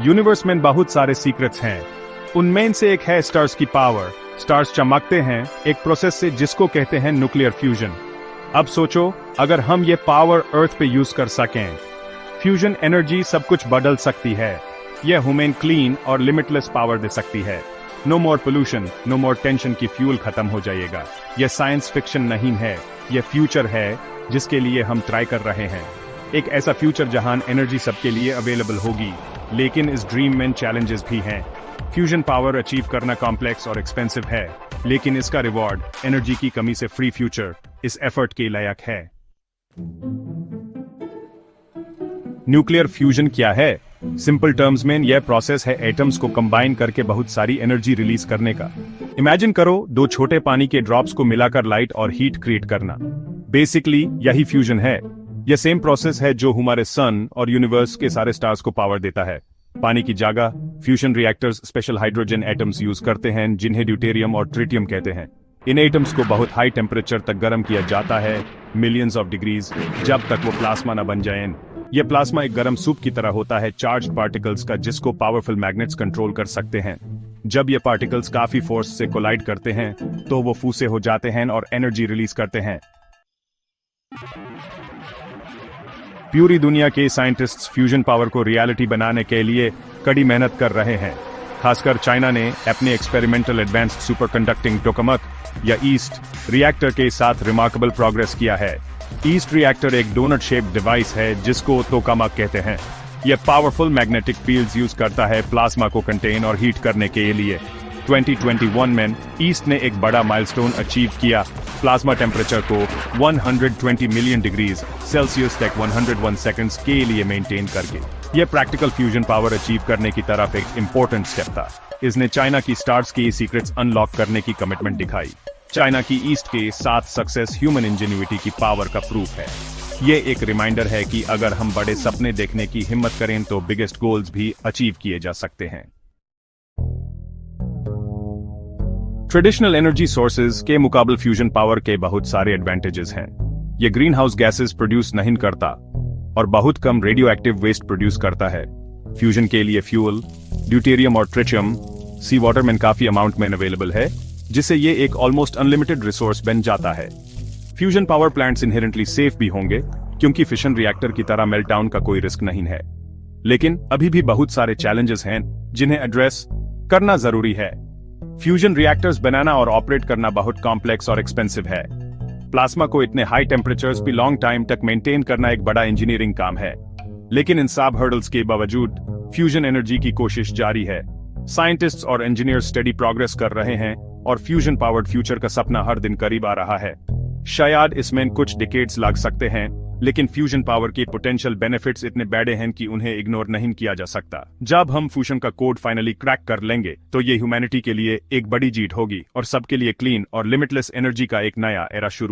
Universe में बहुत सारे सीक्रेट्स हैं। उनमें से एक है स्टार्स की पावर। स्टार्स चमकते हैं एक प्रोसेस से जिसको कहते हैं न्यूक्लियर फ्यूजन। अब सोचो, अगर हम ये पावर अर्थ पे यूज कर सकें, फ्यूजन एनर्जी सब कुछ बदल सकती है। यह ह्यूमन क्लीन और लिमिटलेस पावर दे सकती है। नो मोर पोल्यूशन, नो मोर टेंशन की फ्यूल खत्म हो जाएगा। यह साइंस फिक्शन नहीं है, यह फ्यूचर है जिसके लिए हम ट्राई कर रहे हैं। एक ऐसा फ्यूचर जहां एनर्जी सबके लिए अवेलेबल होगी, लेकिन इस ड्रीम में चैलेंजेस भी हैं। फ्यूजन पावर अचीव करना कॉम्प्लेक्स और एक्सपेंसिव है, लेकिन इसका रिवॉर्ड एनर्जी की कमी से फ्री फ्यूचर इस एफर्ट के लायक है। न्यूक्लियर फ्यूजन क्या है? सिंपल टर्म्स में यह प्रोसेस है एटम्स को कंबाइन करके बहुत सारी एनर्जी रिलीज करने का। इमेजिन करो, दो छोटे पानी के ड्रॉप्स को मिलाकर लाइट और हीट क्रिएट करना। बेसिकली यही फ्यूजन है। यह सेम प्रोसेस है जो हमारे सन और यूनिवर्स के सारे स्टार्स को पावर देता है। पानी की जगह fusion reactors special hydrogen atoms use करते हैं जिन्हें ड्यूटेरियम और ट्रिटियम कहते हैं। इन एटम्स को बहुत हाई टेम्परेचर तक गर्म किया जाता है, मिलियंस ऑफ डिग्रीज, जब तक वो प्लाज्मा न बन जाएं। यह प्लाज्मा एक गर्म सूप की तरह होता है चार्ज्ड पार्टिकल्स का, जिसको पावरफुल मैग्नेट्स कंट्रोल कर सकते हैं। जब ये पार्टिकल्स काफी फोर्स से कोलाइड करते हैं तो वो फूसे हो जाते हैं और एनर्जी रिलीज करते हैं। पूरी दुनिया के साइंटिस्ट्स फ्यूजन पावर को रियलिटी बनाने के लिए कड़ी मेहनत कर रहे हैं। खासकर चाइना ने अपने एक्सपेरिमेंटल एडवांस्ड सुपरकंडक्टिंग टोकामक या ईस्ट रिएक्टर के साथ रिमार्केबल प्रोग्रेस किया है। ईस्ट रिएक्टर एक डोनट शेप्ड डिवाइस है जिसको टोकामक कहते हैं। यह पावरफुल मैग्नेटिक फील्ड्स यूज करता है प्लाज्मा को कंटेन और हीट करने के लिए। 2021 में ईस्ट ने एक बड़ा माइलस्टोन अचीव किया, प्लाज्मा टेम्परेचर को 120 मिलियन डिग्रीज सेल्सियस तक 101 सेकंड्स के लिए मेंटेन करके। यह प्रैक्टिकल फ्यूजन पावर अचीव करने की तरफ एक इंपॉर्टेंट स्टेप था। इसने चाइना की स्टार्स की सीक्रेट्स अनलॉक करने की कमिटमेंट दिखाई। चाइना की ईस्ट के साथ सक्सेस ह्यूमन इंजेन्युइटी की पावर का प्रूफ है। ये एक रिमाइंडर है कि अगर हम बड़े सपने देखने की हिम्मत करें तो बिगेस्ट गोल्स भी अचीव किए जा सकते हैं। ट्रेडिशनल एनर्जी सोर्सेज के मुकाबले फ्यूजन पावर के बहुत सारे एडवांटेजेस हैं। ये ग्रीन हाउस गैसेज प्रोड्यूस नहीं करता और बहुत कम रेडियो एक्टिव वेस्ट प्रोड्यूस करता है। फ्यूजन के लिए फ्यूल, ड्यूटेरियम और ट्रिटियम सी वाटर में काफी अमाउंट में अवेलेबल है, जिससे ये एक ऑलमोस्ट अनलिमिटेड रिसोर्स बन जाता है। Fusion power plants inherently safe भी होंगे क्योंकि फिशन रिएक्टर की तरह मेल्टडाउन का कोई रिस्क नहीं है। लेकिन अभी भी बहुत सारे चैलेंजेस हैं जिन्हें एड्रेस करना जरूरी है। फ्यूजन रिएक्टर्स बनाना और ऑपरेट करना बहुत कॉम्प्लेक्स और एक्सपेंसिव है। प्लाज्मा को इतने हाई टेम्परेचर्स भी लॉन्ग टाइम तक मेंटेन करना एक बड़ा इंजीनियरिंग काम है। लेकिन इन सब हर्डल्स के बावजूद फ्यूजन एनर्जी की कोशिश जारी है। साइंटिस्ट्स और इंजीनियर्स स्टडी प्रोग्रेस कर रहे हैं और फ्यूजन पावर्ड फ्यूचर का सपना हर दिन करीब आ रहा है। शायद इसमें कुछ डिकेड्स लग सकते हैं, लेकिन फ्यूजन पावर के पोटेंशियल बेनिफिट्स इतने बड़े हैं कि उन्हें इग्नोर नहीं किया जा सकता। जब हम फ्यूजन का कोड फाइनली क्रैक कर लेंगे तो ये ह्यूमैनिटी के लिए एक बड़ी जीत होगी और सबके लिए क्लीन और लिमिटलेस एनर्जी का एक नया एरा शुरू